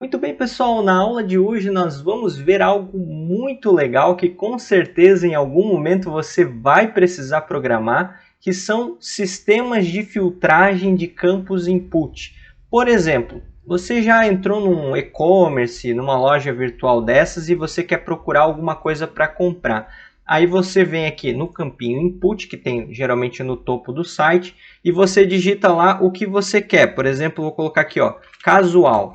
Muito bem, pessoal, na aula de hoje nós vamos ver algo muito legal que com certeza em algum momento você vai precisar programar, que são sistemas de filtragem de campos input. Por exemplo, você já entrou num e-commerce, numa loja virtual dessas e você quer procurar alguma coisa para comprar. Aí você vem aqui no campinho input, que tem geralmente no topo do site, e você digita lá o que você quer. Por exemplo, vou colocar aqui, ó, casual.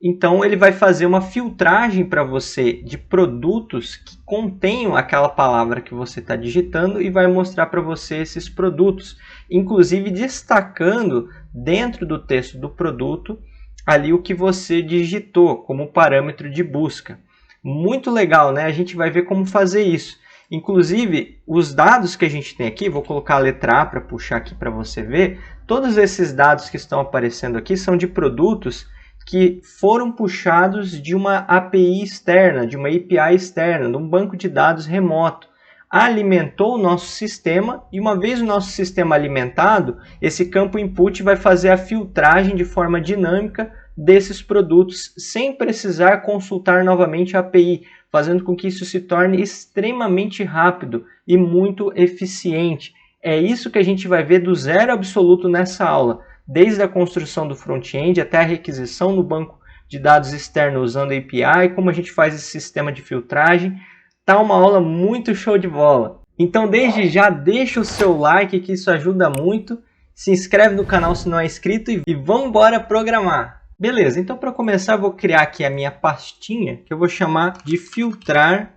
Então ele vai fazer uma filtragem para você de produtos que contenham aquela palavra que você está digitando e vai mostrar para você esses produtos, inclusive destacando dentro do texto do produto ali o que você digitou como parâmetro de busca. Muito legal, né? A gente vai ver como fazer isso. Inclusive, os dados que a gente tem aqui, vou colocar a letra A para puxar aqui para você ver, todos esses dados que estão aparecendo aqui são de produtos que foram puxados de uma API externa, de uma API externa, de um banco de dados remoto. Alimentou o nosso sistema e uma vez o nosso sistema alimentado, esse campo input vai fazer a filtragem de forma dinâmica desses produtos sem precisar consultar novamente a API, fazendo com que isso se torne extremamente rápido e muito eficiente. É isso que a gente vai ver do zero absoluto nessa aula. Desde a construção do front-end até a requisição no banco de dados externo usando a API, como a gente faz esse sistema de filtragem. Tá uma aula muito show de bola. Então desde já deixa o seu like que isso ajuda muito. Se inscreve no canal se não é inscrito e vamos embora programar. Beleza, então para começar eu vou criar aqui a minha pastinha que eu vou chamar de filtrar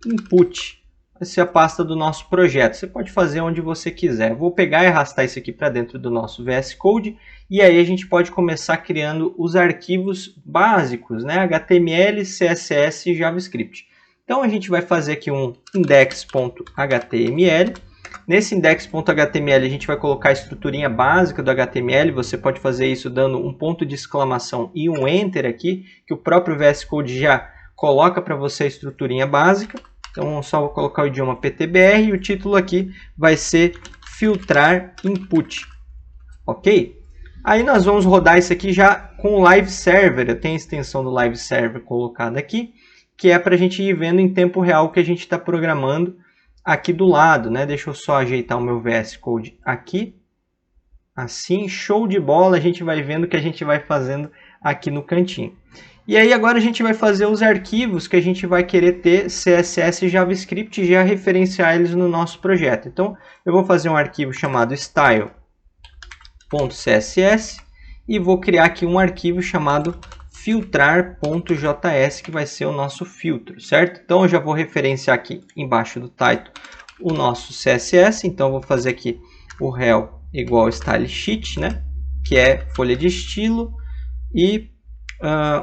input. Vai ser a pasta do nosso projeto. Você pode fazer onde você quiser. Vou pegar e arrastar isso aqui para dentro do nosso VS Code e aí a gente pode começar criando os arquivos básicos, né? HTML, CSS e JavaScript. Então a gente vai fazer aqui um index.html. Nesse index.html a gente vai colocar a estruturinha básica do HTML. Você pode fazer isso dando um ponto de exclamação e um enter aqui, que o próprio VS Code já coloca para você a estruturinha básica. Então, só vou colocar o idioma PTBR e o título aqui vai ser filtrar input. Ok? Aí nós vamos rodar isso aqui já com o Live Server. Eu tenho a extensão do Live Server colocada aqui, que é para a gente ir vendo em tempo real o que a gente está programando aqui do lado, né? Deixa eu só ajeitar o meu VS Code aqui. Assim, show de bola. A gente vai vendo o que a gente vai fazendo aqui no cantinho. E aí agora a gente vai fazer os arquivos que a gente vai querer ter CSS e JavaScript e já referenciar eles no nosso projeto. Então eu vou fazer um arquivo chamado style.css e vou criar aqui um arquivo chamado filtrar.js que vai ser o nosso filtro, certo? Então eu já vou referenciar aqui embaixo do title o nosso CSS. Então eu vou fazer aqui o rel igual style sheet, né? Que é folha de estilo e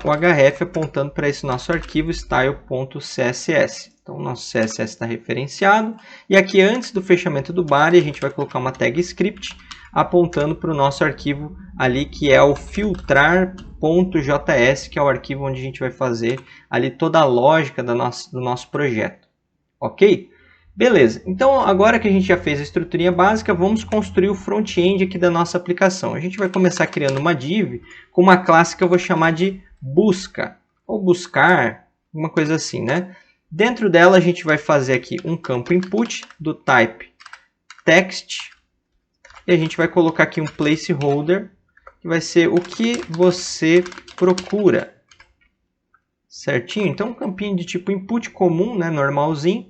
o href apontando para esse nosso arquivo style.css. Então o nosso CSS está referenciado. E aqui antes do fechamento do body a gente vai colocar uma tag script apontando para o nosso arquivo ali que é o filtrar.js, que é o arquivo onde a gente vai fazer ali toda a lógica do nosso projeto. Ok? Beleza, então agora que a gente já fez a estruturinha básica, vamos construir o front-end aqui da nossa aplicação. A gente vai começar criando uma div com uma classe que eu vou chamar de busca, ou buscar, uma coisa assim, né? Dentro dela a gente vai fazer aqui um campo input do type text, e a gente vai colocar aqui um placeholder, que vai ser o que você procura. Certinho? Então um campinho de tipo input comum, né? Normalzinho.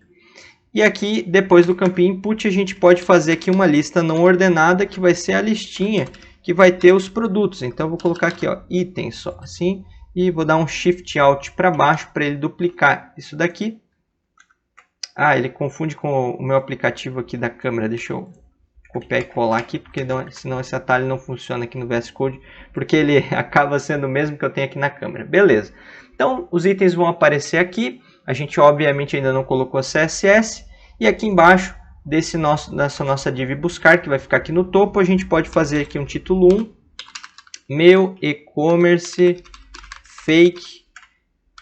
E aqui, depois do campinho input, a gente pode fazer aqui uma lista não ordenada, que vai ser a listinha que vai ter os produtos. Então, eu vou colocar aqui, ó, itens só, assim, e vou dar um Shift Alt para baixo para ele duplicar isso daqui. Ah, ele confunde com o meu aplicativo aqui da câmera. Deixa eu copiar e colar aqui, porque senão esse atalho não funciona aqui no VS Code, porque ele acaba sendo o mesmo que eu tenho aqui na câmera. Beleza. Então, os itens vão aparecer aqui. A gente, obviamente, ainda não colocou CSS. E aqui embaixo, dessa nossa div buscar, que vai ficar aqui no topo, a gente pode fazer aqui um título 1. Meu e-commerce fake.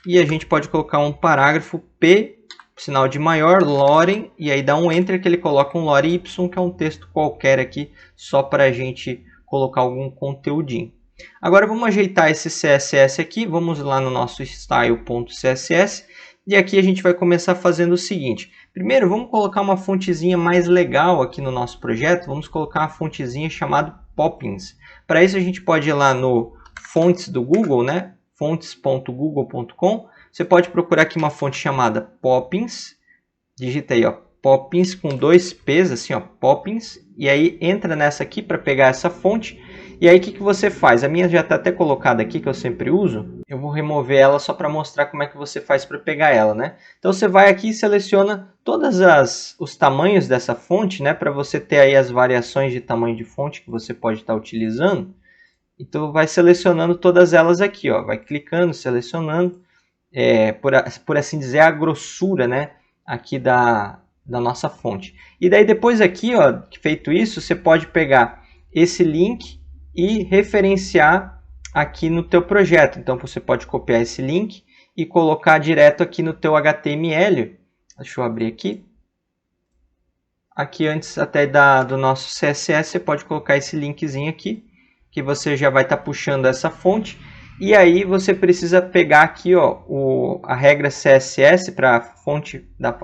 E a gente pode colocar um parágrafo P, sinal de maior, lorem. E aí dá um enter que ele coloca um lore y, que é um texto qualquer aqui, só para a gente colocar algum conteúdinho. Agora vamos ajeitar esse CSS aqui, vamos lá no nosso style.css e aqui a gente vai começar fazendo o seguinte. Primeiro vamos colocar uma fontezinha mais legal aqui no nosso projeto, vamos colocar uma fontezinha chamada Poppins. Para isso a gente pode ir lá no fontes do Google, né? fontes.google.com. Você pode procurar aqui uma fonte chamada Poppins, digita aí, ó, Poppins com 2 P's, assim, ó, Poppins, e aí entra nessa aqui para pegar essa fonte. E aí o que você faz? A minha já está até colocada aqui, que eu sempre uso. Eu vou remover ela só para mostrar como é que você faz para pegar ela, né? Então você vai aqui e seleciona todos os tamanhos dessa fonte, né? Para você ter aí as variações de tamanho de fonte que você pode estar utilizando. Então vai selecionando todas elas aqui, ó. Vai clicando, selecionando, por assim dizer, a grossura, né? Aqui da nossa fonte. E daí depois aqui, ó, feito isso, você pode pegar esse link e referenciar aqui no teu projeto. Então você pode copiar esse link e colocar direto aqui no teu HTML. Deixa eu abrir aqui. Aqui antes até do nosso CSS, você pode colocar esse linkzinho aqui, que você já vai estar puxando essa fonte. E aí você precisa pegar aqui, ó, a regra CSS para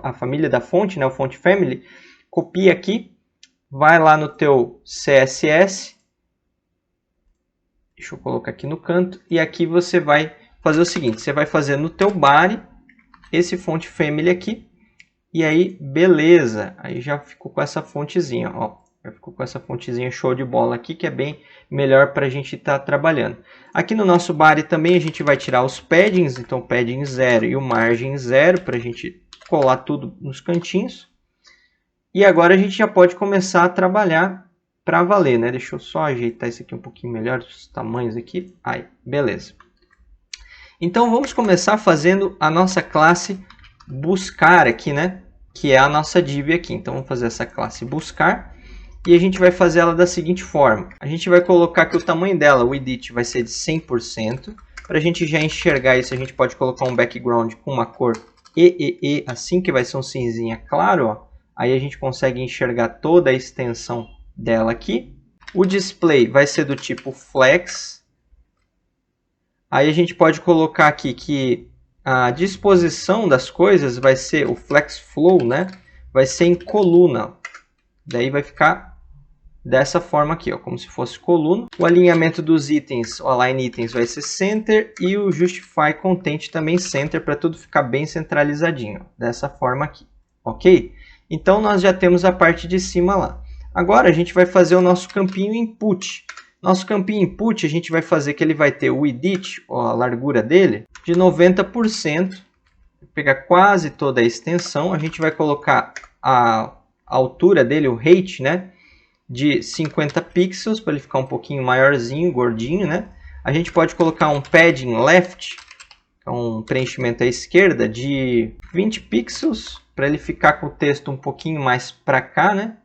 a família da fonte, né, o font family. Copia aqui, vai lá no teu CSS. Deixa eu colocar aqui no canto. E aqui você vai fazer o seguinte. Você vai fazer no teu body esse font family aqui. E aí, beleza. Aí já ficou com essa fontezinha, ó. Já ficou com essa fontezinha show de bola aqui, que é bem melhor para a gente estar trabalhando. Aqui no nosso body também a gente vai tirar os paddings. Então, padding 0 e o margem 0 para a gente colar tudo nos cantinhos. E agora a gente já pode começar a trabalhar para valer, né? Deixa eu só ajeitar isso aqui um pouquinho melhor, os tamanhos aqui. Aí, beleza. Então vamos começar fazendo a nossa classe buscar aqui, né? Que é a nossa div aqui. Então vamos fazer essa classe buscar e a gente vai fazer ela da seguinte forma. A gente vai colocar que o tamanho dela, o edit, vai ser de 100%. Para a gente já enxergar isso, a gente pode colocar um background com uma cor EEE, assim, que vai ser um cinzinha claro, ó. Aí a gente consegue enxergar toda a extensão dela aqui. O display vai ser do tipo flex. Aí a gente pode colocar aqui que a disposição das coisas vai ser o flex flow, né? Vai ser em coluna. Daí vai ficar dessa forma aqui, ó, como se fosse coluna. O alinhamento dos itens, o align itens vai ser center e o justify content também center, para tudo ficar bem centralizadinho, ó, dessa forma aqui, ok? Então nós já temos a parte de cima lá. Agora a gente vai fazer o nosso campinho input. Nosso campinho input a gente vai fazer que ele vai ter o edit, ó, a largura dele, de 90%. Vou pegar quase toda a extensão. A gente vai colocar a altura dele, o height, né, de 50 pixels, para ele ficar um pouquinho maiorzinho, gordinho, né? A gente pode colocar um padding left, que é um preenchimento à esquerda, de 20 pixels, para ele ficar com o texto um pouquinho mais para cá, né?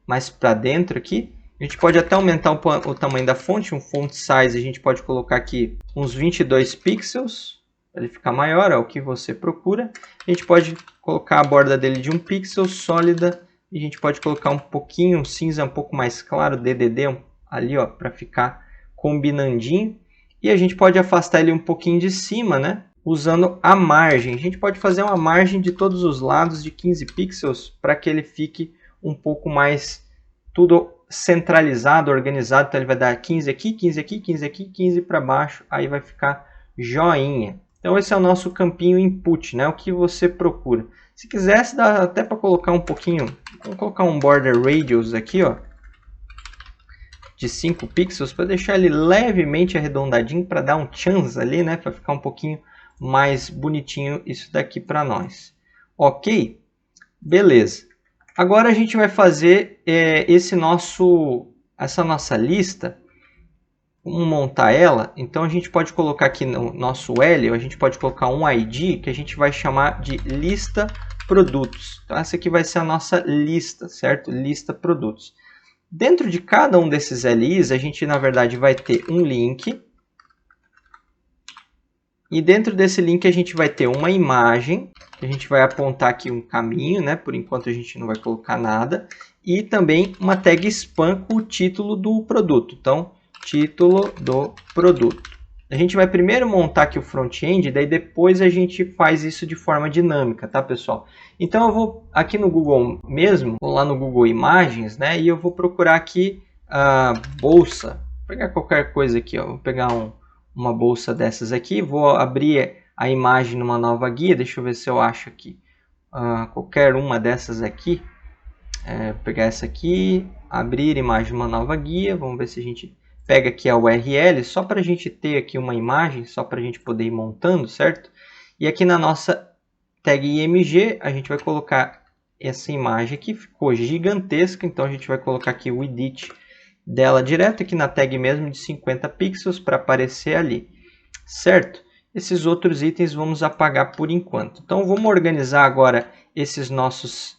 Mais para dentro aqui. A gente pode até aumentar o tamanho da fonte, um font size, a gente pode colocar aqui uns 22 pixels, para ele ficar maior, é o que você procura. A gente pode colocar a borda dele de 1 pixel, sólida, e a gente pode colocar um pouquinho, um cinza um pouco mais claro, DDD, ali, ó, para ficar combinandinho. E a gente pode afastar ele um pouquinho de cima, né? Usando a margem. A gente pode fazer uma margem de todos os lados de 15 pixels, para que ele fique um pouco mais tudo centralizado, organizado. Então ele vai dar 15 aqui, 15 aqui, 15 aqui, 15 para baixo, aí vai ficar joinha. Então esse é o nosso campinho input, né? O que você procura. Se quisesse, dá até para colocar um pouquinho, vamos colocar um border radius aqui, ó, de 5 pixels, para deixar ele levemente arredondadinho, para dar um chance ali, né? Para ficar um pouquinho mais bonitinho isso daqui para nós. Ok? Beleza. Agora a gente vai fazer essa nossa lista, vamos montar ela. Então a gente pode colocar aqui no nosso L, a gente pode colocar um ID que a gente vai chamar de lista produtos. Então essa aqui vai ser a nossa lista, certo? Lista produtos. Dentro de cada um desses LIs, a gente na verdade vai ter um link. E dentro desse link a gente vai ter uma imagem, que a gente vai apontar aqui um caminho, né? Por enquanto a gente não vai colocar nada. E também uma tag spam com o título do produto. Então, título do produto. A gente vai primeiro montar aqui o front-end, daí depois a gente faz isso de forma dinâmica, tá, pessoal? Então eu vou aqui no Google mesmo, vou lá no Google Imagens, né? E eu vou procurar aqui a bolsa. Vou pegar qualquer coisa aqui, ó. Vou pegar uma bolsa dessas aqui, vou abrir a imagem numa nova guia. Deixa eu ver se eu acho aqui qualquer uma dessas aqui. Vou pegar essa aqui, abrir imagem numa nova guia. Vamos ver se a gente pega aqui a URL, só para a gente ter aqui uma imagem, só para a gente poder ir montando, certo? E aqui na nossa tag IMG, a gente vai colocar essa imagem aqui, ficou gigantesca, então a gente vai colocar aqui o edit dela direto aqui na tag mesmo de 50 pixels para aparecer ali, certo? Esses outros itens vamos apagar por enquanto. Então vamos organizar agora esses nossos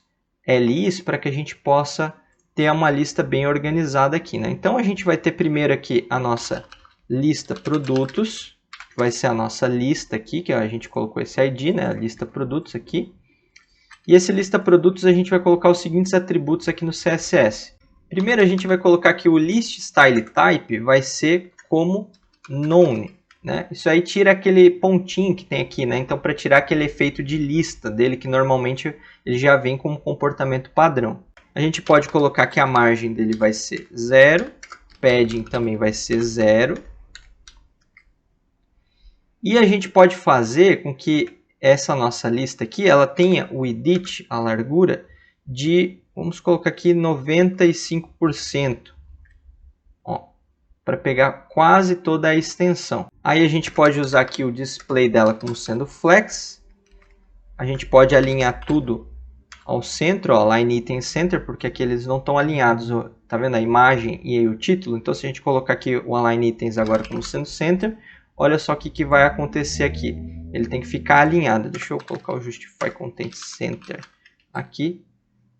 LIs para que a gente possa ter uma lista bem organizada aqui, né? Então a gente vai ter primeiro aqui a nossa lista produtos, que vai ser a nossa lista aqui, que a gente colocou esse ID, né? A lista produtos aqui. E esse lista produtos a gente vai colocar os seguintes atributos aqui no CSS. Primeiro a gente vai colocar que o list style type vai ser como none, né? Isso aí tira aquele pontinho que tem aqui, né? Então para tirar aquele efeito de lista dele, que normalmente ele já vem como comportamento padrão. A gente pode colocar que a margem dele vai ser 0, padding também vai ser 0. E a gente pode fazer com que essa nossa lista aqui, ela tenha o edit, a largura, de, vamos colocar aqui 95%. Para pegar quase toda a extensão. Aí a gente pode usar aqui o display dela como sendo flex. A gente pode alinhar tudo ao centro, ó, Line Item Center, porque aqui eles não estão alinhados, ó, tá vendo a imagem e aí o título? Então se a gente colocar aqui o Align Items agora como sendo Center, olha só o que vai acontecer aqui. Ele tem que ficar alinhado. Deixa eu colocar o Justify Content Center aqui.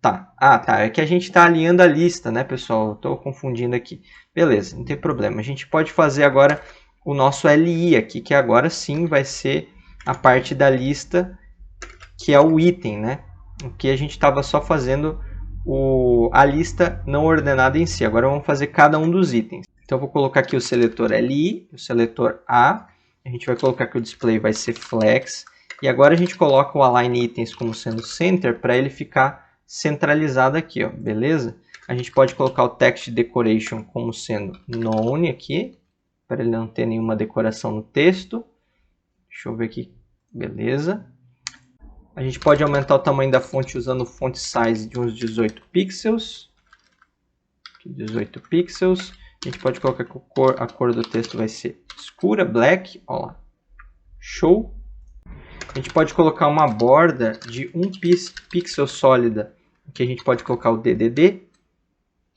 Tá. Tá. É que a gente está alinhando a lista, né, pessoal? Estou confundindo aqui. Beleza, não tem problema. A gente pode fazer agora o nosso LI aqui, que agora sim vai ser a parte da lista, que é o item, né? O que a gente estava só fazendo a lista não ordenada em si. Agora vamos fazer cada um dos itens. Então eu vou colocar aqui o seletor LI, o seletor A. A gente vai colocar que o display vai ser flex. E agora a gente coloca o Align Items como sendo center para ele ficar centralizado aqui, ó, beleza? A gente pode colocar o Text Decoration como sendo none aqui, para ele não ter nenhuma decoração no texto. Deixa eu ver aqui, beleza. A gente pode aumentar o tamanho da fonte usando o font size de uns 18 pixels. 18 pixels. A gente pode colocar que a cor do texto vai ser escura, black. Ó lá. Show. A gente pode colocar uma borda de 1 pixel sólida, que a gente pode colocar o DDD.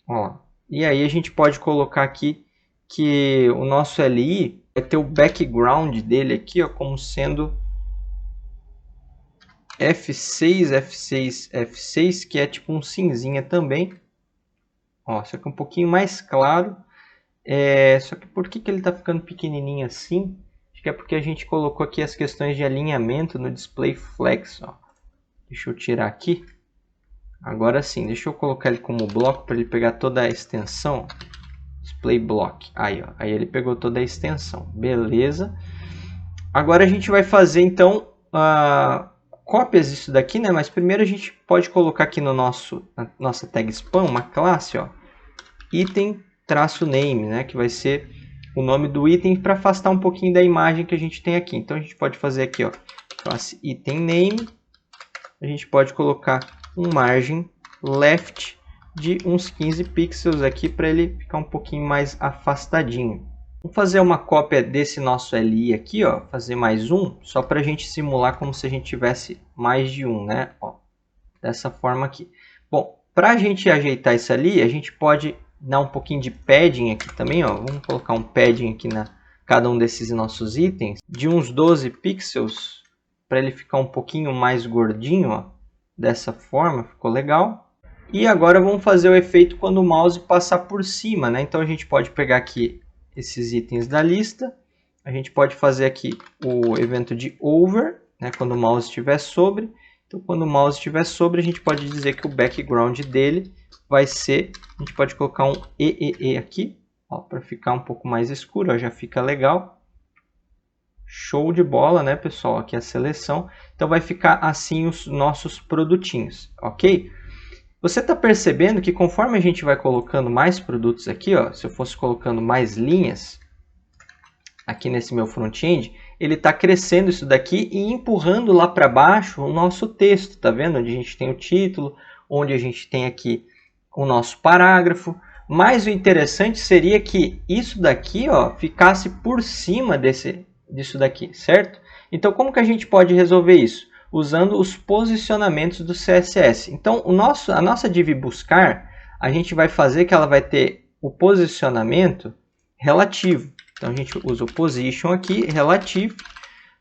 Ó lá. E aí a gente pode colocar aqui que o nosso LI vai ter o background dele aqui, ó, como sendo F6, F6, F6, que é tipo um cinzinha também. Ó, só que um pouquinho mais claro. Só que por que ele está ficando pequenininho assim? Acho que é porque a gente colocou aqui as questões de alinhamento no display flex. Ó. Deixa eu tirar aqui. Agora sim, deixa eu colocar ele como bloco para ele pegar toda a extensão. Display block. Aí, ó, aí ele pegou toda a extensão. Beleza. Agora a gente vai fazer então cópias disso daqui, né? Mas primeiro a gente pode colocar aqui no na nossa tag spam uma classe, ó, item-name, né? Que vai ser o nome do item para afastar um pouquinho da imagem que a gente tem aqui. Então a gente pode fazer aqui, ó, classe item-name. A gente pode colocar um margem left de uns 15 pixels aqui para ele ficar um pouquinho mais afastadinho. Vamos fazer uma cópia desse nosso LI aqui, ó, fazer mais um, só para a gente simular como se a gente tivesse mais de um, né? Ó, dessa forma aqui. Bom, para a gente ajeitar isso ali, a gente pode dar um pouquinho de padding aqui também, ó. Vamos colocar um padding aqui na cada um desses nossos itens, de uns 12 pixels, para ele ficar um pouquinho mais gordinho, ó. Dessa forma, ficou legal. E agora vamos fazer o efeito quando o mouse passar por cima, né? Então a gente pode pegar aqui esses itens da lista. A gente pode fazer aqui o evento de over, né, quando o mouse estiver sobre. Então, quando o mouse estiver sobre, a gente pode dizer que o background dele vai ser... A gente pode colocar um EEE aqui. Para ficar um pouco mais escuro, ó, já fica legal. Show de bola, né, pessoal? Aqui a seleção. Então vai ficar assim os nossos produtinhos, ok? Você está percebendo que conforme a gente vai colocando mais produtos aqui, ó, se eu fosse colocando mais linhas aqui nesse meu front-end, ele está crescendo isso daqui e empurrando lá para baixo o nosso texto, tá vendo? Onde a gente tem o título, onde a gente tem aqui o nosso parágrafo. Mas o interessante seria que isso daqui, ó, ficasse por cima disso daqui, certo? Então, como que a gente pode resolver isso? Usando os posicionamentos do CSS. Então, a nossa div buscar, a gente vai fazer que ela vai ter o posicionamento relativo. Então, a gente usa o position aqui, relativo,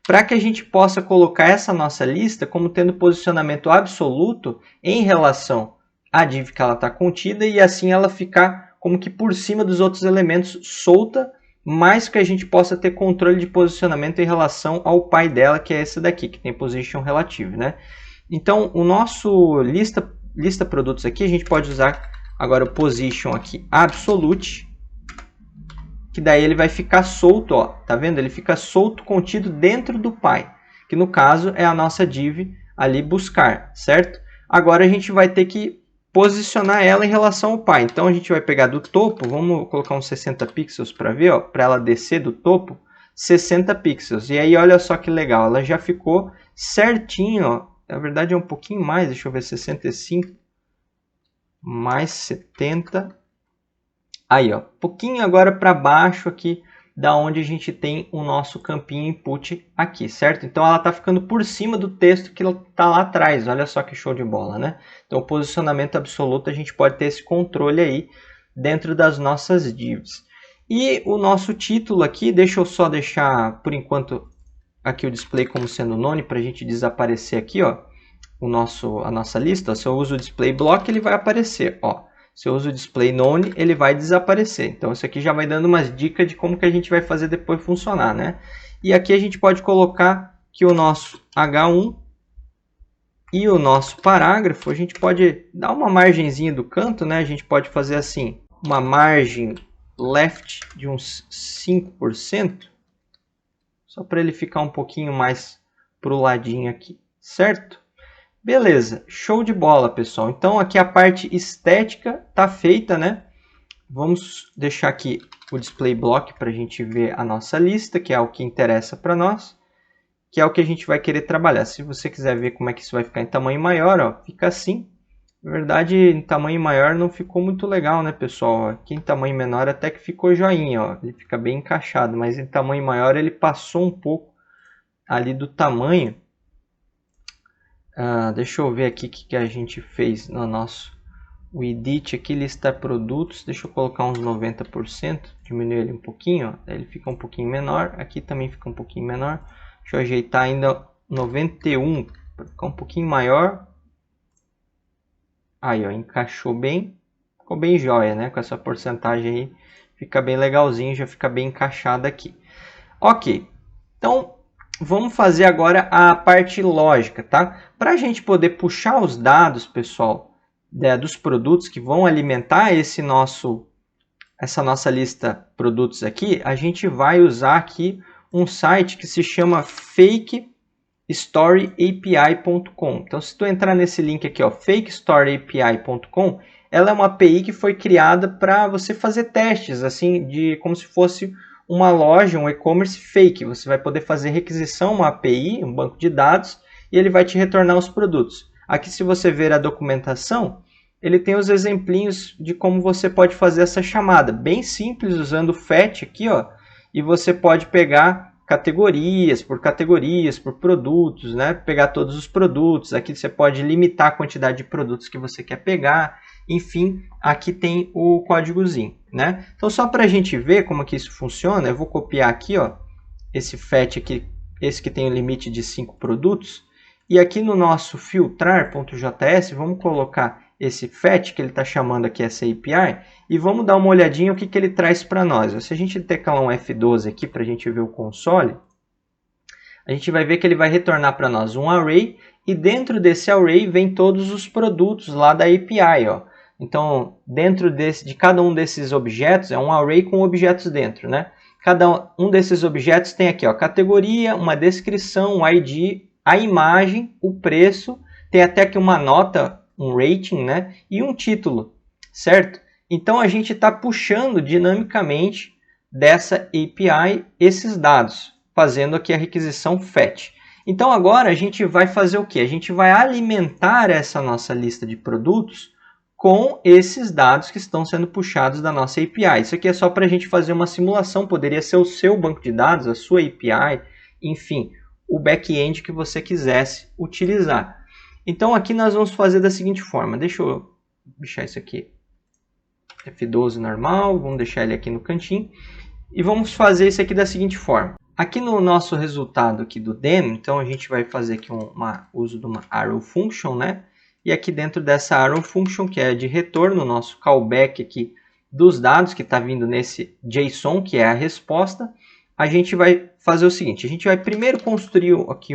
para que a gente possa colocar essa nossa lista como tendo posicionamento absoluto em relação à div que ela está contida e assim ela ficar como que por cima dos outros elementos solta, mas que a gente possa ter controle de posicionamento em relação ao pai dela, que é esse daqui, que tem position relative, né? Então, o nosso lista produtos aqui, a gente pode usar agora o position aqui absolute, que daí ele vai ficar solto, ó, tá vendo? Ele fica solto, contido dentro do pai, que no caso é a nossa div ali buscar, certo? Agora a gente vai ter que posicionar ela em relação ao pai. Então a gente vai pegar do topo, vamos colocar uns 60 pixels para ver, ó, para ela descer do topo, 60 pixels. E aí olha só que legal, ela já ficou certinho, ó. Na verdade é um pouquinho mais, deixa eu ver, 65 mais 70. Aí, ó, um pouquinho agora para baixo aqui, da onde a gente tem o nosso campinho input aqui, certo? Então ela está ficando por cima do texto que está lá atrás. Olha só que show de bola, né? Então o posicionamento absoluto a gente pode ter esse controle aí dentro das nossas divs. E o nosso título aqui, deixa eu só deixar por enquanto aqui o display como sendo none para a gente desaparecer aqui, ó, a nossa lista. Se eu uso o display block, ele vai aparecer, ó. Se eu uso o display none, ele vai desaparecer. Então, isso aqui já vai dando umas dicas de como que a gente vai fazer depois funcionar, né? E aqui a gente pode colocar que o nosso H1 e o nosso parágrafo, a gente pode dar uma margenzinha do canto, né? A gente pode fazer assim, uma margem left de uns 5%, só para ele ficar um pouquinho mais para o ladinho aqui, certo? Beleza, show de bola, pessoal. Então aqui a parte estética está feita, né? Vamos deixar aqui o display block para a gente ver a nossa lista, que é o que interessa para nós, que é o que a gente vai querer trabalhar. Se você quiser ver como é que isso vai ficar em tamanho maior, ó, fica assim. Na verdade, em tamanho maior não ficou muito legal, né, pessoal? Aqui em tamanho menor até que ficou joinha, ó. Ele fica bem encaixado, mas em tamanho maior ele passou um pouco ali do tamanho. Deixa eu ver aqui o que a gente fez no nosso edit aqui, listar produtos. Deixa eu colocar uns 90%, diminuir ele um pouquinho, ó. Daí ele fica um pouquinho menor, aqui também fica um pouquinho menor. Deixa eu ajeitar ainda 91 para ficar um pouquinho maior. Aí, ó, encaixou bem, ficou bem jóia, né? Com essa porcentagem aí, fica bem legalzinho, já fica bem encaixado aqui. Ok, então vamos fazer agora a parte lógica, tá? Para a gente poder puxar os dados, pessoal, dos produtos que vão alimentar essa nossa lista produtos aqui, a gente vai usar aqui um site que se chama fakestoryAPI.com. Então, se tu entrar nesse link aqui, ó, fakestoryAPI.com, ela é uma API que foi criada para você fazer testes, assim, de como se fosse uma loja, um e-commerce fake. Você vai poder fazer requisição, uma API, um banco de dados, e ele vai te retornar os produtos. Aqui, se você ver a documentação, ele tem os exemplinhos de como você pode fazer essa chamada. Bem simples, usando o fetch aqui, ó, e você pode pegar categorias, por produtos, né? Pegar todos os produtos. Aqui você pode limitar a quantidade de produtos que você quer pegar. Enfim, aqui tem o códigozinho, né? Então, só para a gente ver como que isso funciona, eu vou copiar aqui, ó, esse fetch aqui, esse que tem o limite de 5 produtos. E aqui no nosso filtrar.js, vamos colocar esse fetch que ele está chamando aqui, essa API, e vamos dar uma olhadinha o que ele traz para nós. Se a gente teclar um F12 aqui para a gente ver o console, a gente vai ver que ele vai retornar para nós um array, e dentro desse array vem todos os produtos lá da API, ó. Então, dentro de cada um desses objetos, é um array com objetos dentro, né? Cada um desses objetos tem aqui, ó, categoria, uma descrição, um ID, a imagem, o preço, tem até aqui uma nota, um rating, né? E um título, certo? Então, a gente está puxando dinamicamente dessa API esses dados, fazendo aqui a requisição fetch. Então, agora a gente vai fazer o quê? A gente vai alimentar essa nossa lista de produtos com esses dados que estão sendo puxados da nossa API. Isso aqui é só para a gente fazer uma simulação, poderia ser o seu banco de dados, a sua API, enfim, o back-end que você quisesse utilizar. Então aqui nós vamos fazer da seguinte forma, deixa eu deixar isso aqui, F12 normal, vamos deixar ele aqui no cantinho, e vamos fazer isso aqui da seguinte forma. Aqui no nosso resultado aqui do demo, então a gente vai fazer aqui uso de uma arrow function, né? E aqui dentro dessa arrow function, que é de retorno, o nosso callback aqui dos dados que está vindo nesse JSON, que é a resposta, a gente vai fazer o seguinte, a gente vai primeiro construir aqui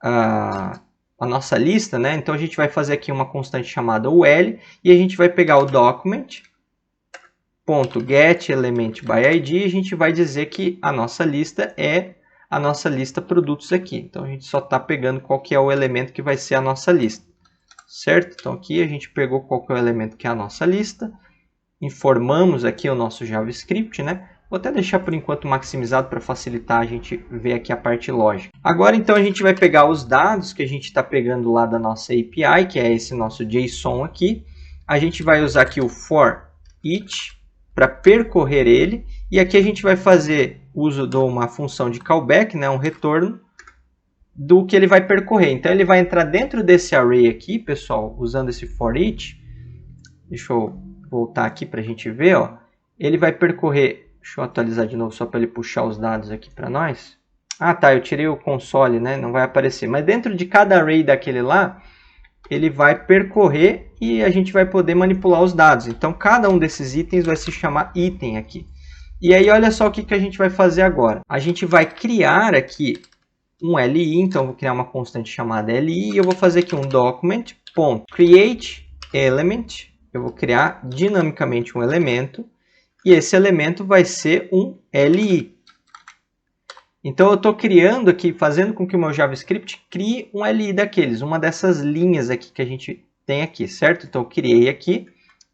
a nossa lista, né? Então a gente vai fazer aqui uma constante chamada ul, e a gente vai pegar o document.getElementById, e a gente vai dizer que a nossa lista é a nossa lista produtos aqui. Então, a gente só está pegando qual que é o elemento que vai ser a nossa lista, certo? Então, aqui a gente pegou qual que é o elemento que é a nossa lista, informamos aqui o nosso JavaScript, né? Vou até deixar por enquanto maximizado para facilitar a gente ver aqui a parte lógica. Agora, então, a gente vai pegar os dados que a gente está pegando lá da nossa API, que é esse nosso JSON aqui. A gente vai usar aqui o for each para percorrer ele, e aqui a gente vai fazer uso de uma função de callback, né, um retorno do que ele vai percorrer. Então ele vai entrar dentro desse array aqui, pessoal, usando esse for each. Deixa eu voltar aqui para a gente ver, ó. Ele vai percorrer, deixa eu atualizar de novo só para ele puxar os dados aqui para nós. Ah, tá, eu tirei o console, né, não vai aparecer. Mas dentro de cada array daquele lá, ele vai percorrer e a gente vai poder manipular os dados. Então, cada um desses itens vai se chamar item aqui. E aí, olha só o que a gente vai fazer agora. A gente vai criar aqui um LI, então eu vou criar uma constante chamada LI, e eu vou fazer aqui um document.createElement. Eu vou criar dinamicamente um elemento, e esse elemento vai ser um LI. Então, eu estou criando aqui, fazendo com que o meu JavaScript crie um LI daqueles, uma dessas linhas aqui que a gente tem aqui, certo? Então, eu criei aqui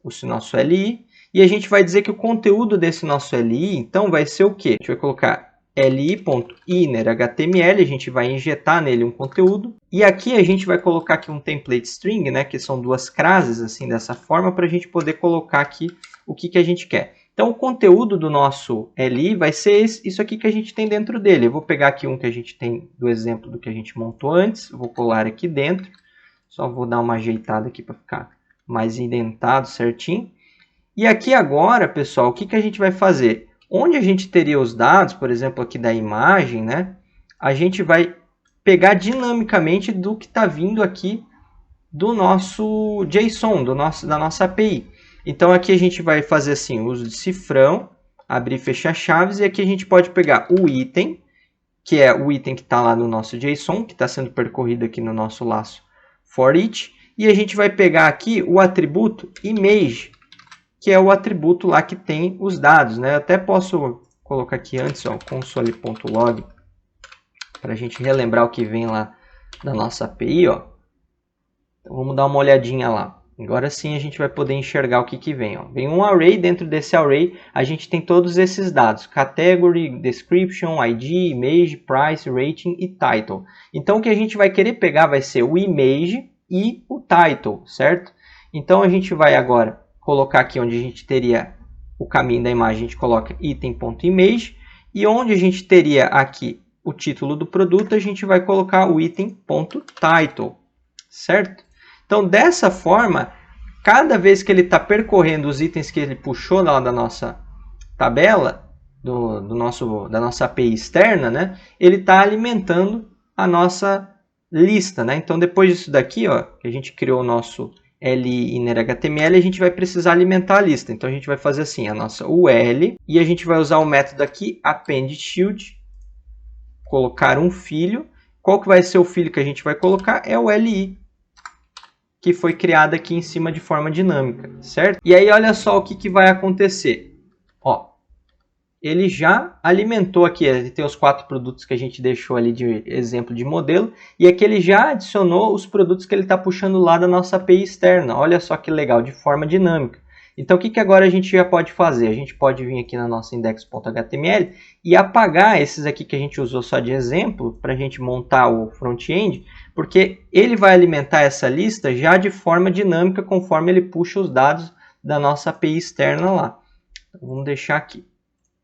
o nosso LI, e a gente vai dizer que o conteúdo desse nosso LI, então, vai ser o quê? A gente vai colocar li.innerHTML, a gente vai injetar nele um conteúdo, e aqui a gente vai colocar aqui um template string, né, que são duas classes, assim, dessa forma, para a gente poder colocar aqui o que a gente quer. Então, o conteúdo do nosso LI vai ser isso aqui que a gente tem dentro dele. Eu vou pegar aqui um que a gente tem do exemplo do que a gente montou antes. Vou colar aqui dentro. Só vou dar uma ajeitada aqui para ficar mais indentado certinho. E aqui agora, pessoal, o que a gente vai fazer? Onde a gente teria os dados, por exemplo, aqui da imagem, né? A gente vai pegar dinamicamente do que está vindo aqui do nosso JSON, da nossa API. Então, aqui a gente vai fazer assim, o uso de cifrão, abrir e fechar chaves, e aqui a gente pode pegar o item, que é o item que está lá no nosso JSON, que está sendo percorrido aqui no nosso laço for each, e a gente vai pegar aqui o atributo image, que é o atributo lá que tem os dados, né? Eu até posso colocar aqui antes, ó, console.log, para a gente relembrar o que vem lá da nossa API, ó. Então, vamos dar uma olhadinha lá. Agora sim a gente vai poder enxergar o que vem. Ó. Vem um array, dentro desse array a gente tem todos esses dados. Category, description, ID, image, price, rating e title. Então o que a gente vai querer pegar vai ser o image e o title, certo? Então a gente vai agora colocar aqui onde a gente teria o caminho da imagem, a gente coloca item.image. E onde a gente teria aqui o título do produto, a gente vai colocar o item.title, certo? Então, dessa forma, cada vez que ele está percorrendo os itens que ele puxou lá da nossa tabela, da nossa API externa, né, ele está alimentando a nossa lista. Né? Então, depois disso daqui, ó, que a gente criou o nosso li innerHTML, a gente vai precisar alimentar a lista. Então, a gente vai fazer assim, a nossa ul, e a gente vai usar o método aqui, appendChild, colocar um filho. Qual que vai ser o filho que a gente vai colocar? É o li. que foi criada aqui em cima de forma dinâmica, certo? E aí olha só o que vai acontecer. Ó, ele já alimentou aqui, ele tem os 4 produtos que a gente deixou ali de exemplo de modelo, e aqui ele já adicionou os produtos que ele está puxando lá da nossa API externa. Olha só que legal, de forma dinâmica. Então o que agora a gente já pode fazer? A gente pode vir aqui na nossa index.html e apagar esses aqui que a gente usou só de exemplo, para a gente montar o front-end, porque ele vai alimentar essa lista já de forma dinâmica, conforme ele puxa os dados da nossa API externa lá. Então, vamos deixar aqui.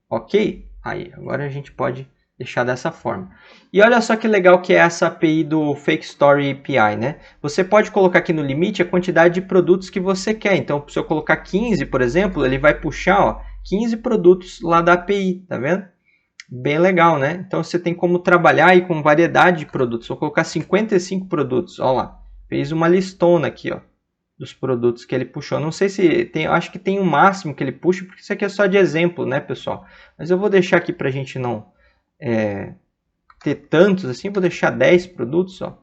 Ok? Aí, agora a gente pode deixar dessa forma. E olha só que legal que é essa API do Fake Story API, né? Você pode colocar aqui no limite a quantidade de produtos que você quer. Então, se eu colocar 15, por exemplo, ele vai puxar, ó, 15 produtos lá da API, tá vendo? Bem legal, né? Então, você tem como trabalhar aí com variedade de produtos. Vou colocar 55 produtos, ó lá. Fez uma listona aqui, ó, dos produtos que ele puxou. Não sei se tem, acho que tem um máximo que ele puxa, porque isso aqui é só de exemplo, né, pessoal? Mas eu vou deixar aqui para a gente não ter tantos assim, vou deixar 10 produtos, ó,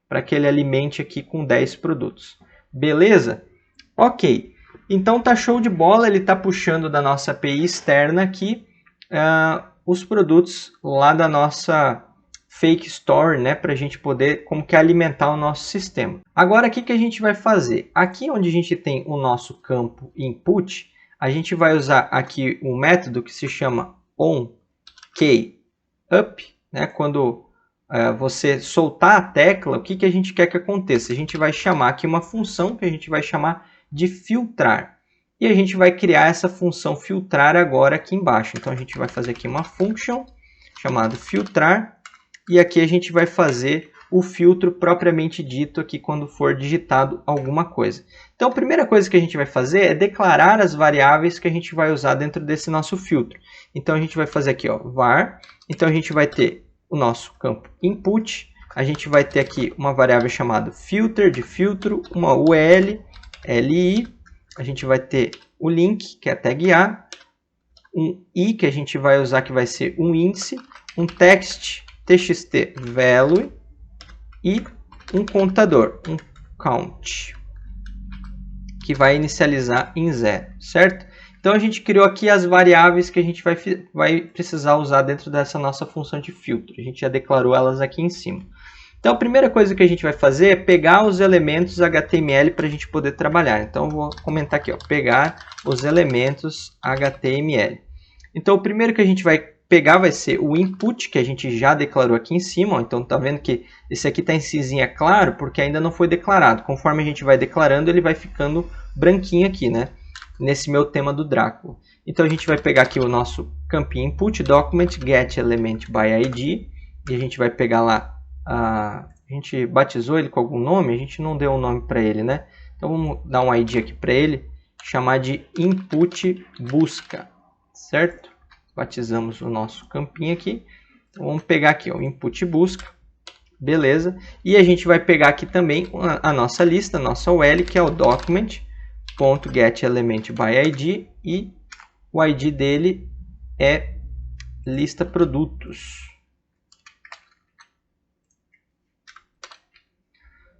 para que ele alimente aqui com 10 produtos. Beleza? Ok. Então tá show de bola, ele está puxando da nossa API externa aqui os produtos lá da nossa Fake Store, né, para a gente poder como que alimentar o nosso sistema. Aqui o que a gente vai fazer? Aqui onde a gente tem o nosso campo input, a gente vai usar aqui um método que se chama onKeyUp, né? Quando você soltar a tecla, o que a gente quer que aconteça? A gente vai chamar aqui uma função que a gente vai chamar de filtrar. E a gente vai criar essa função filtrar agora aqui embaixo. Então a gente vai fazer aqui uma function chamada filtrar. E aqui a gente vai fazer o filtro propriamente dito aqui quando for digitado alguma coisa. Então a primeira coisa que a gente vai fazer é declarar as variáveis que a gente vai usar dentro desse nosso filtro. Então a gente vai fazer aqui, ó, var. Então a gente vai ter o nosso campo input. A gente vai ter aqui uma variável chamada filter, de filtro, uma ul, li. A gente vai ter o link, que é a tag A. Um i, que a gente vai usar, que vai ser um índice. Um text, txt value. E um contador, um count, que vai inicializar em 0, certo? Então a gente criou aqui as variáveis que a gente vai precisar usar dentro dessa nossa função de filtro. A gente já declarou elas aqui em cima. Então a primeira coisa que a gente vai fazer é pegar os elementos HTML para a gente poder trabalhar. Então eu vou comentar aqui, ó, pegar os elementos HTML. Então o primeiro que a gente vai pegar vai ser o input, que a gente já declarou aqui em cima. Ó. Então tá vendo que esse aqui está em cinzinha claro, porque ainda não foi declarado. Conforme a gente vai declarando, ele vai ficando branquinho aqui, né? Nesse meu tema do Drácula. Então a gente vai pegar aqui o nosso campinho input, document, get element by id. E a gente vai pegar lá, a gente batizou ele com algum nome, a gente não deu um nome para ele, né? Então vamos dar um id aqui para ele, chamar de input busca, certo? Batizamos o nosso campinho aqui. Então, vamos pegar aqui o input busca. Beleza. E a gente vai pegar aqui também a nossa lista, a nossa UL, que é o document.getElementById. E o ID dele é lista produtos.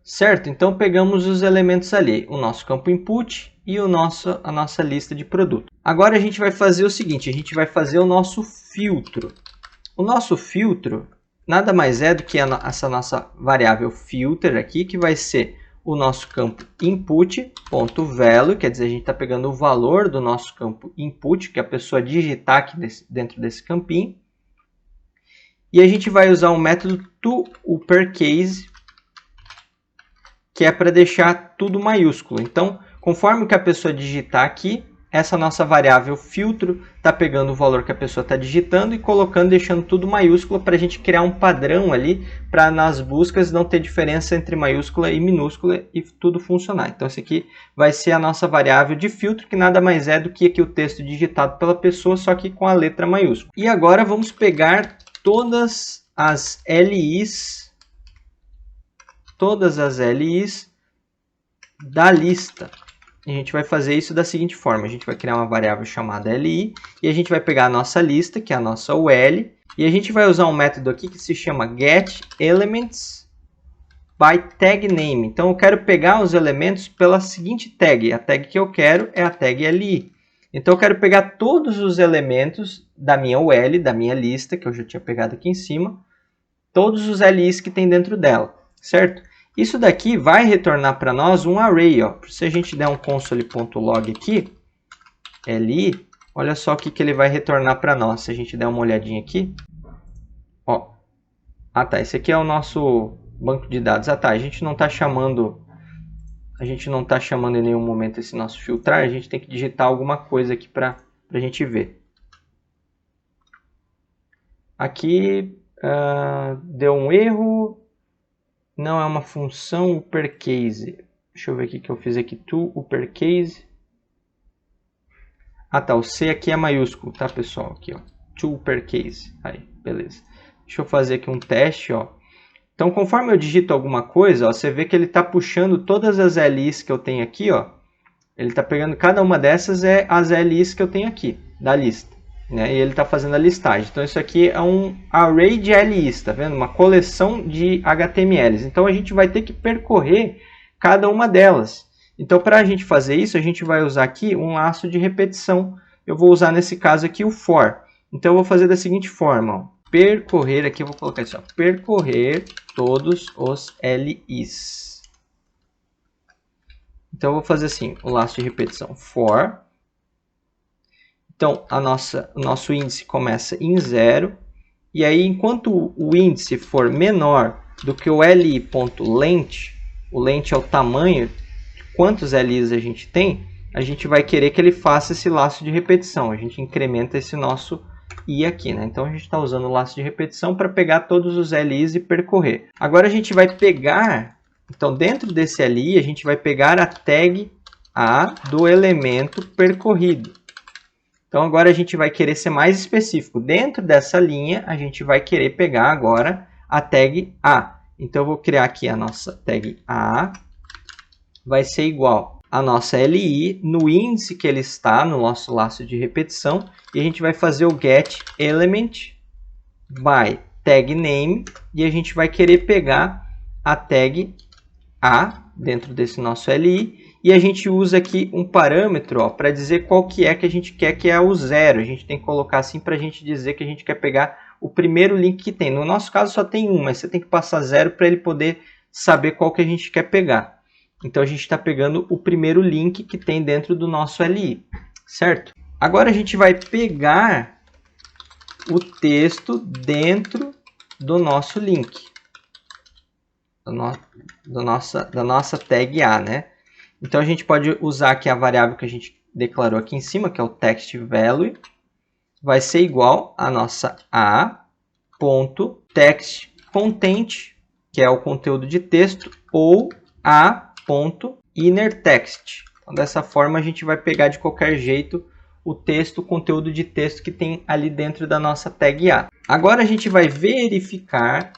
Certo? Então pegamos os elementos ali, o nosso campo input e a nossa lista de produto. Agora a gente vai fazer o seguinte, a gente vai fazer o nosso filtro. O nosso filtro nada mais é do que essa nossa variável filter aqui, que vai ser o nosso campo input.value, quer dizer, a gente está pegando o valor do nosso campo input, que a pessoa digitar aqui dentro desse campinho. E a gente vai usar o método toUpperCase, que é para deixar tudo maiúsculo. Então, conforme o que a pessoa digitar aqui, essa nossa variável filtro está pegando o valor que a pessoa está digitando e colocando, deixando tudo maiúsculo para a gente criar um padrão ali, para nas buscas não ter diferença entre maiúscula e minúscula e tudo funcionar. Então, esse aqui vai ser a nossa variável de filtro, que nada mais é do que aqui o texto digitado pela pessoa, só que com a letra maiúscula. E agora vamos pegar todas as LIs da lista. A gente vai fazer isso da seguinte forma. A gente vai criar uma variável chamada li e a gente vai pegar a nossa lista, que é a nossa UL, e a gente vai usar um método aqui que se chama getElements by tag name. Então eu quero pegar os elementos pela seguinte tag. A tag que eu quero é a tag li. Então eu quero pegar todos os elementos da minha UL, da minha lista, que eu já tinha pegado aqui em cima, todos os LIs que tem dentro dela, certo? Isso daqui vai retornar para nós um array. Ó. Se a gente der um console.log aqui, li, olha só o que ele vai retornar para nós. Se a gente der uma olhadinha aqui, ó. Ah tá, esse aqui é o nosso banco de dados. Ah tá, a gente não está chamando em nenhum momento esse nosso filtrar, a gente tem que digitar alguma coisa aqui para a gente ver. Aqui deu um erro, não é uma função uppercase. Deixa eu ver o que eu fiz aqui, to uppercase. Ah tá, o C aqui é maiúsculo, tá pessoal? Aqui ó, to uppercase. Aí, beleza. Deixa eu fazer aqui um teste, ó. Então, conforme eu digito alguma coisa, ó, você vê que ele está puxando todas as LIs que eu tenho aqui, ó. Ele está pegando cada uma dessas é as LIs que eu tenho aqui, da lista. Né? E ele está fazendo a listagem. Então, isso aqui é um array de LIs, tá vendo? Uma coleção de HTMLs. Então, a gente vai ter que percorrer cada uma delas. Então, para a gente fazer isso, a gente vai usar aqui um laço de repetição. Eu vou usar, nesse caso aqui, o for. Então, eu vou fazer da seguinte forma, ó. Percorrer, aqui eu vou colocar isso, ó, percorrer todos os LIs. Então, eu vou fazer assim, o laço de repetição for. Então, o nosso índice começa em 0. E aí, enquanto o índice for menor do que o li.length, o length é o tamanho de quantos LIs a gente tem, a gente vai querer que ele faça esse laço de repetição. A gente incrementa esse nosso i aqui, né? Então a gente está usando o laço de repetição para pegar todos os LIs e percorrer. Agora a gente vai pegar, então dentro desse LI a gente vai pegar a tag A do elemento percorrido. Então agora a gente vai querer ser mais específico. Dentro dessa linha a gente vai querer pegar agora a tag A. Então eu vou criar aqui a nossa tag A, vai ser igual a nossa LI no índice que ele está no nosso laço de repetição, e a gente vai fazer o get element by tag name, e a gente vai querer pegar a tag A dentro desse nosso LI, e a gente usa aqui um parâmetro para dizer qual que é que a gente quer, que é o 0. A gente tem que colocar assim para a gente dizer que a gente quer pegar o primeiro link que tem. No nosso caso só tem um, mas você tem que passar 0 para ele poder saber qual que a gente quer pegar. Então, a gente está pegando o primeiro link que tem dentro do nosso LI, certo? Agora, a gente vai pegar o texto dentro do nosso link, da nossa tag A, né? Então, a gente pode usar aqui a variável que a gente declarou aqui em cima, que é o text value, vai ser igual a nossa a.textContent, que é o conteúdo de texto, ou a.innerText. Então, dessa forma, a gente vai pegar de qualquer jeito o texto, o conteúdo de texto que tem ali dentro da nossa tag A. Agora, a gente vai verificar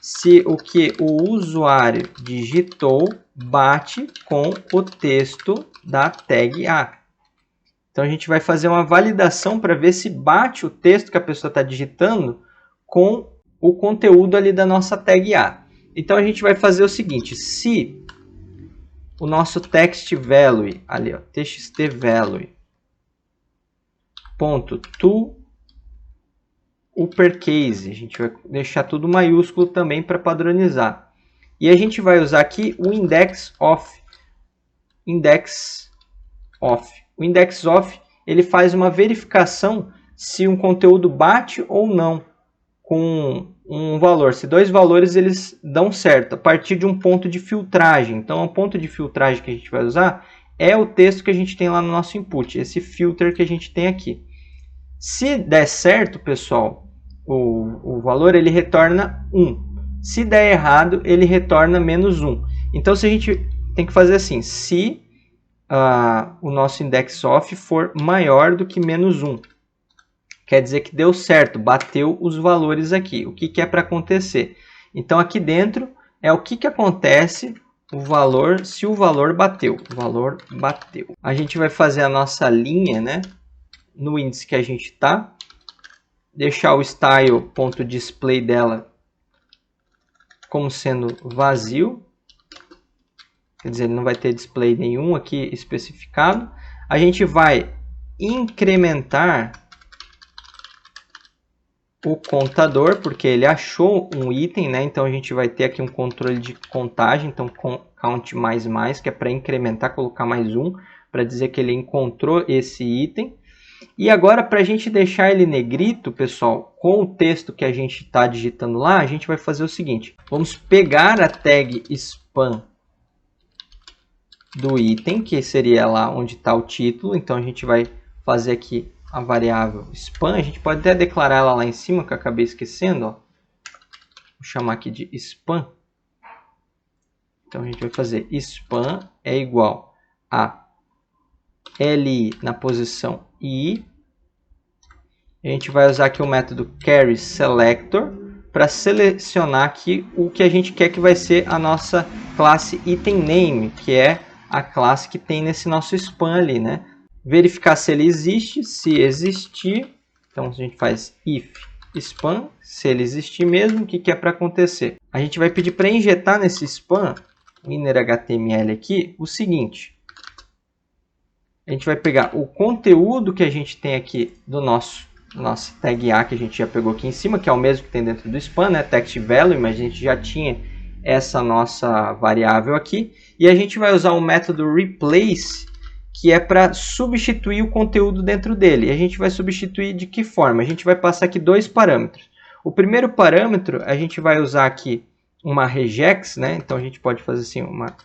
se o que o usuário digitou bate com o texto da tag A. Então, a gente vai fazer uma validação para ver se bate o texto que a pessoa está digitando com o conteúdo ali da nossa tag A. Então, a gente vai fazer o seguinte, se o nosso text value, ali, ó, txt value, ponto to uppercase, a gente vai deixar tudo maiúsculo também para padronizar. E a gente vai usar aqui o index of. O index of, ele faz uma verificação se um conteúdo bate ou não com um valor. Se dois valores eles dão certo a partir de um ponto de filtragem. Então, o ponto de filtragem que a gente vai usar é o texto que a gente tem lá no nosso input, esse filter que a gente tem aqui. Se der certo, pessoal, o valor ele retorna 1. Se der errado, ele retorna menos 1. Então, se a gente tem que fazer assim, se o nosso index of for maior do que menos 1. Quer dizer que deu certo, bateu os valores aqui. O que é para acontecer? Então, aqui dentro é o que acontece o valor, se o valor bateu. O valor bateu. A gente vai fazer a nossa linha, né, no índice que a gente está. Deixar o style.display dela como sendo vazio. Quer dizer, ele não vai ter display nenhum aqui especificado. A gente vai incrementar o contador, porque ele achou um item, né? Então a gente vai ter aqui um controle de contagem, então count mais, que é para incrementar, colocar mais um, para dizer que ele encontrou esse item. E agora, para a gente deixar ele negrito, pessoal, com o texto que a gente está digitando lá, a gente vai fazer o seguinte. Vamos pegar a tag span do item, que seria lá onde está o título. Então a gente vai fazer aqui a variável span. A gente pode até declarar ela lá em cima, que eu acabei esquecendo. Ó. Vou chamar aqui de span. Então a gente vai fazer span é igual a li na posição i. A gente vai usar aqui o método carrySelector para selecionar aqui o que a gente quer que vai ser a nossa classe itemName, que é a classe que tem nesse nosso span ali, né? Verificar se ele existe, se existir, então a gente faz if span, se ele existir mesmo, o que é para acontecer? A gente vai pedir para injetar nesse span, inner HTML aqui, o seguinte. A gente vai pegar o conteúdo que a gente tem aqui do nossa tag A, que a gente já pegou aqui em cima, que é o mesmo que tem dentro do span, né? Text value, mas a gente já tinha essa nossa variável aqui. E a gente vai usar o método replace, que é para substituir o conteúdo dentro dele. E a gente vai substituir de que forma? A gente vai passar aqui dois parâmetros. O primeiro parâmetro, a gente vai usar aqui uma regex, né? Então a gente pode fazer assim, uma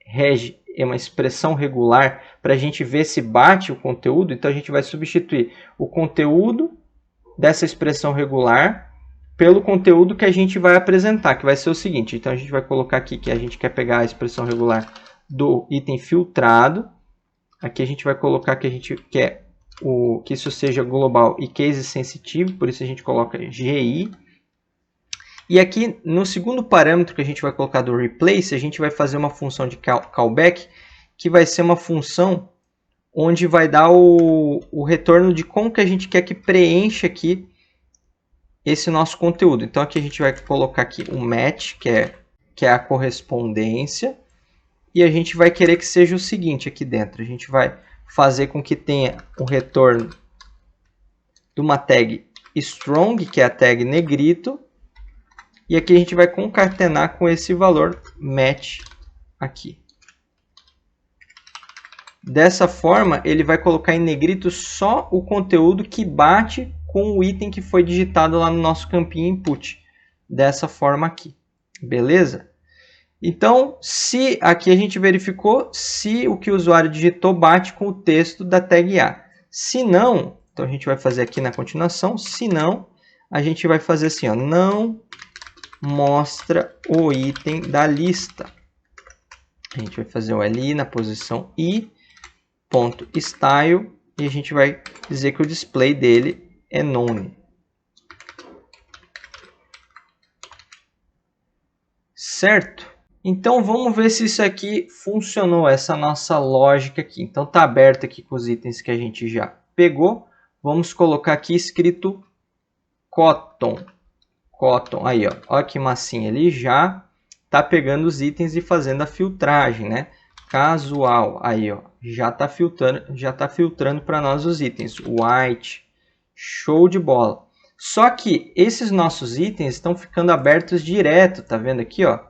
reg é uma expressão regular para a gente ver se bate o conteúdo. Então a gente vai substituir o conteúdo dessa expressão regular pelo conteúdo que a gente vai apresentar, que vai ser o seguinte. Então a gente vai colocar aqui que a gente quer pegar a expressão regular do item filtrado. Aqui a gente vai colocar que a gente quer que isso seja global e case sensitive, por isso a gente coloca GI. E aqui no segundo parâmetro que a gente vai colocar do replace, a gente vai fazer uma função de callback, que vai ser uma função onde vai dar o retorno de como que a gente quer que preencha aqui esse nosso conteúdo. Então aqui a gente vai colocar aqui um match, que é a correspondência, e a gente vai querer que seja o seguinte aqui dentro. A gente vai fazer com que tenha o retorno de uma tag strong, que é a tag negrito, e aqui a gente vai concatenar com esse valor match aqui. Dessa forma, ele vai colocar em negrito só o conteúdo que bate com o item que foi digitado lá no nosso campinho input. Dessa forma aqui. Beleza? Então, se aqui a gente verificou se o que o usuário digitou bate com o texto da tag A. Se não, então a gente vai fazer aqui na continuação. Se não, a gente vai fazer assim, ó, não mostra o item da lista. A gente vai fazer o li na posição i, ponto style, e a gente vai dizer que o display dele é none. Certo? Então vamos ver se isso aqui funcionou, essa nossa lógica aqui. Então está aberto aqui com os itens que a gente já pegou. Vamos colocar aqui escrito cotton. Cotton, aí ó, olha que massinha, ele já está pegando os itens e fazendo a filtragem, né? Casual, aí ó, já está filtrando para nós os itens. White, show de bola. Só que esses nossos itens estão ficando abertos direto, tá vendo aqui, ó?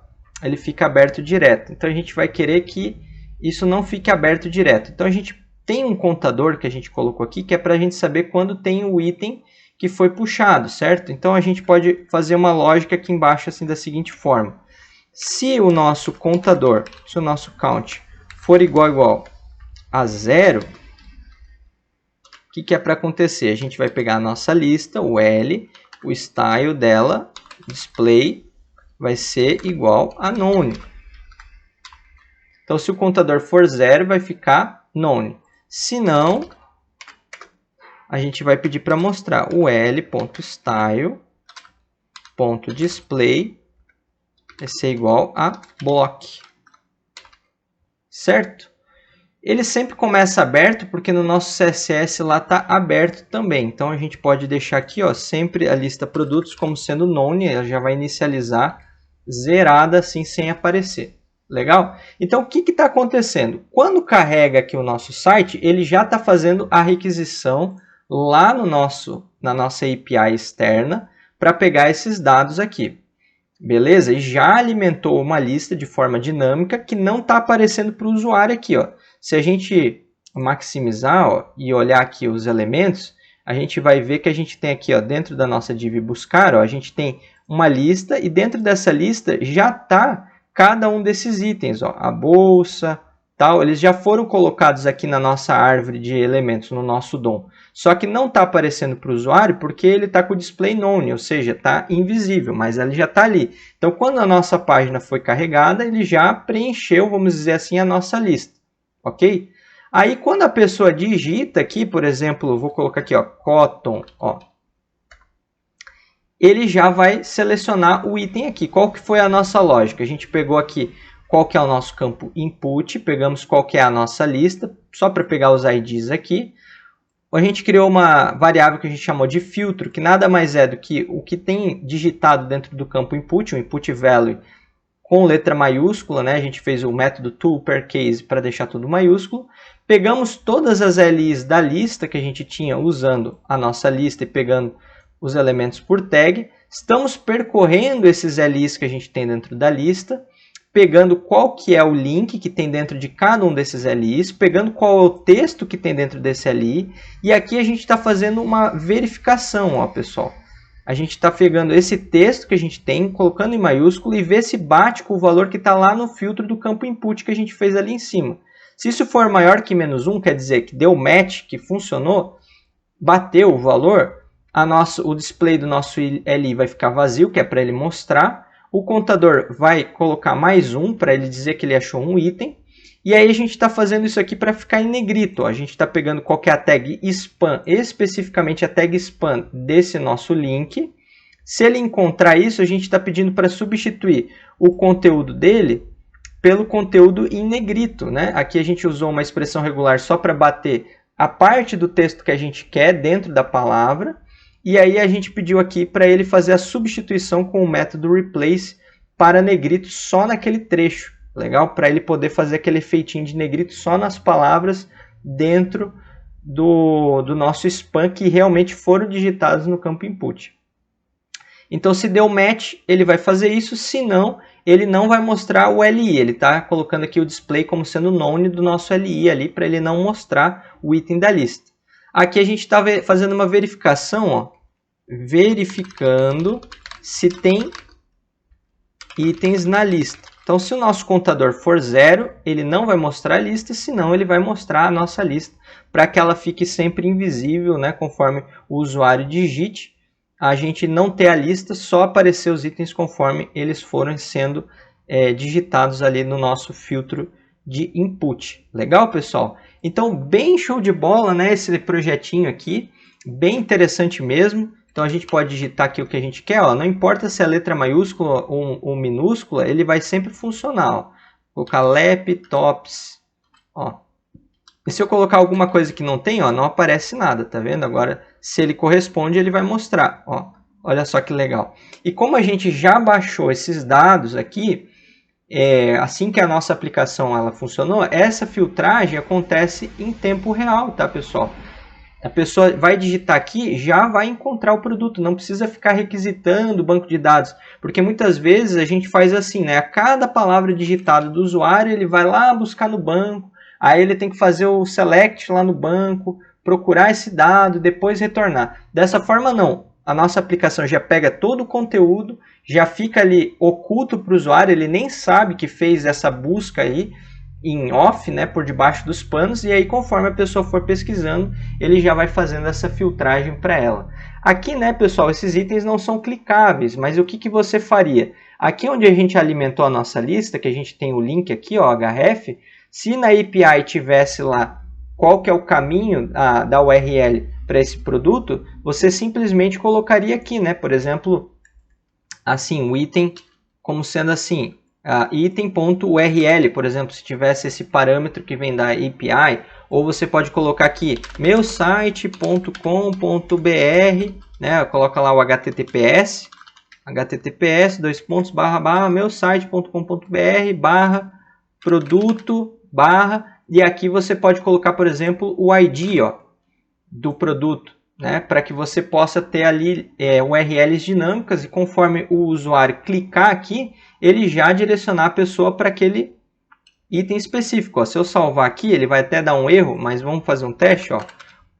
Ele fica aberto direto. Então a gente vai querer que isso não fique aberto direto. Então a gente tem um contador que a gente colocou aqui, que é para a gente saber quando tem o item que foi puxado, certo? Então a gente pode fazer uma lógica aqui embaixo assim da seguinte forma. Se o nosso contador, se o nosso count for igual a 0, o que é para acontecer? A gente vai pegar a nossa lista, o L, o style dela, display, vai ser igual a none. Então se o contador for 0, vai ficar none. Se não, a gente vai pedir para mostrar o l.style.display vai ser igual a block. Certo? Ele sempre começa aberto porque no nosso CSS lá está aberto também. Então a gente pode deixar aqui, ó, sempre a lista produtos como sendo none, ela já vai inicializar zerada assim sem aparecer. Legal? Então o que está acontecendo? Quando carrega aqui o nosso site, ele já está fazendo a requisição lá no na nossa API externa para pegar esses dados aqui. Beleza? E já alimentou uma lista de forma dinâmica que não está aparecendo para o usuário aqui, ó. Se a gente maximizar, ó, e olhar aqui os elementos, a gente vai ver que a gente tem aqui, ó, dentro da nossa div buscar, ó, a gente tem uma lista e dentro dessa lista já está cada um desses itens, ó, a bolsa, tal, eles já foram colocados aqui na nossa árvore de elementos, no nosso DOM. Só que não está aparecendo para o usuário porque ele está com o display none, ou seja, está invisível, mas ele já está ali. Então, quando a nossa página foi carregada, ele já preencheu, vamos dizer assim, a nossa lista. Ok? Aí, quando a pessoa digita aqui, por exemplo, vou colocar aqui, ó, cotton, ó, ele já vai selecionar o item aqui. Qual que foi a nossa lógica? A gente pegou aqui qual que é o nosso campo input, pegamos qual que é a nossa lista, só para pegar os IDs aqui. A gente criou uma variável que a gente chamou de filtro, que nada mais é do que o que tem digitado dentro do campo input, o input value, com letra maiúscula, né? A gente fez o método toUpperCase para deixar tudo maiúsculo. Pegamos todas as LIs da lista que a gente tinha usando a nossa lista e pegando os elementos por tag. Estamos percorrendo esses LIs que a gente tem dentro da lista, pegando qual que é o link que tem dentro de cada um desses LIs, pegando qual é o texto que tem dentro desse LI. E aqui a gente está fazendo uma verificação, ó, pessoal. A gente está pegando esse texto que a gente tem, colocando em maiúsculo e ver se bate com o valor que está lá no filtro do campo input que a gente fez ali em cima. Se isso for maior que -1, quer dizer que deu match, que funcionou, bateu o valor, o display do nosso LI vai ficar vazio, que é para ele mostrar. O contador vai colocar mais 1 para ele dizer que ele achou um item. E aí a gente está fazendo isso aqui para ficar em negrito. Ó. A gente está pegando qual que é a tag spam, especificamente a tag spam desse nosso link. Se ele encontrar isso, a gente está pedindo para substituir o conteúdo dele pelo conteúdo em negrito. Né? Aqui a gente usou uma expressão regular só para bater a parte do texto que a gente quer dentro da palavra. E aí a gente pediu aqui para ele fazer a substituição com o método replace para negrito só naquele trecho. Legal? Para ele poder fazer aquele efeitinho de negrito só nas palavras dentro do nosso spam que realmente foram digitados no campo input. Então, se deu match, ele vai fazer isso. Se não, ele não vai mostrar o LI. Ele está colocando aqui o display como sendo none do nosso LI ali para ele não mostrar o item da lista. Aqui a gente está fazendo uma verificação, ó, verificando se tem itens na lista. Então, se o nosso contador for 0, ele não vai mostrar a lista, senão ele vai mostrar a nossa lista para que ela fique sempre invisível, né, conforme o usuário digite. A gente não ter a lista, só aparecer os itens conforme eles forem sendo digitados ali no nosso filtro de input. Legal, pessoal? Então, bem show de bola, né, esse projetinho aqui, bem interessante mesmo. Então, a gente pode digitar aqui o que a gente quer, ó. Não importa se é letra maiúscula ou minúscula, ele vai sempre funcionar. Ó. Vou colocar laptops. Ó. E se eu colocar alguma coisa que não tem, ó, não aparece nada, tá vendo? Agora, se ele corresponde, ele vai mostrar. Ó. Olha só que legal. E como a gente já baixou esses dados aqui, assim que a nossa aplicação ela funcionou, essa filtragem acontece em tempo real, tá, pessoal? A pessoa vai digitar aqui, já vai encontrar o produto, não precisa ficar requisitando o banco de dados, porque muitas vezes a gente faz assim, né? A cada palavra digitada do usuário, ele vai lá buscar no banco, aí ele tem que fazer o select lá no banco, procurar esse dado, depois retornar. Dessa forma não, a nossa aplicação já pega todo o conteúdo, já fica ali oculto para o usuário, ele nem sabe que fez essa busca aí, em off, né, por debaixo dos panos, e aí conforme a pessoa for pesquisando, ele já vai fazendo essa filtragem para ela. Aqui, né, pessoal, esses itens não são clicáveis, mas o que, que você faria? Aqui onde a gente alimentou a nossa lista, que a gente tem o link aqui, ó, href, se na API tivesse lá qual que é o caminho da URL para esse produto, você simplesmente colocaria aqui, né, por exemplo, assim, o item como sendo assim, item.url, por exemplo, se tivesse esse parâmetro que vem da API, ou você pode colocar aqui meusite.com.br, né? Coloca lá o https meusite.com.br/produto/ e aqui você pode colocar, por exemplo, o ID do produto, né? Para que você possa ter ali URLs dinâmicas e conforme o usuário clicar aqui, ele já direcionar a pessoa para aquele item específico. Se eu salvar aqui, ele vai até dar um erro, mas vamos fazer um teste.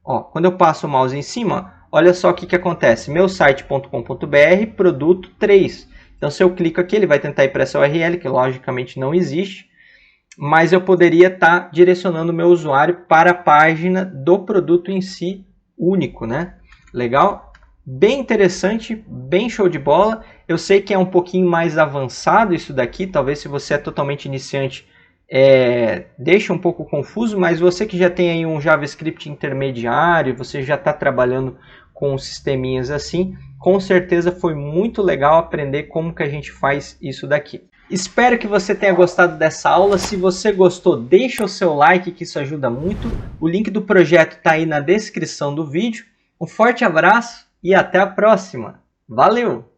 Quando eu passo o mouse em cima, olha só o que acontece. meusite.com.br, produto 3. Então, se eu clico aqui, ele vai tentar ir para essa URL, que logicamente não existe, mas eu poderia estar direcionando o meu usuário para a página do produto em si, único, né? Legal? Bem interessante, bem show de bola. Eu sei que é um pouquinho mais avançado isso daqui, talvez se você é totalmente iniciante, deixa um pouco confuso, mas você que já tem aí um JavaScript intermediário, você já está trabalhando com sisteminhas assim, com certeza foi muito legal aprender como que a gente faz isso daqui. Espero que você tenha gostado dessa aula. Se você gostou, deixa o seu like, que isso ajuda muito. O link do projeto está aí na descrição do vídeo. Um forte abraço e até a próxima. Valeu!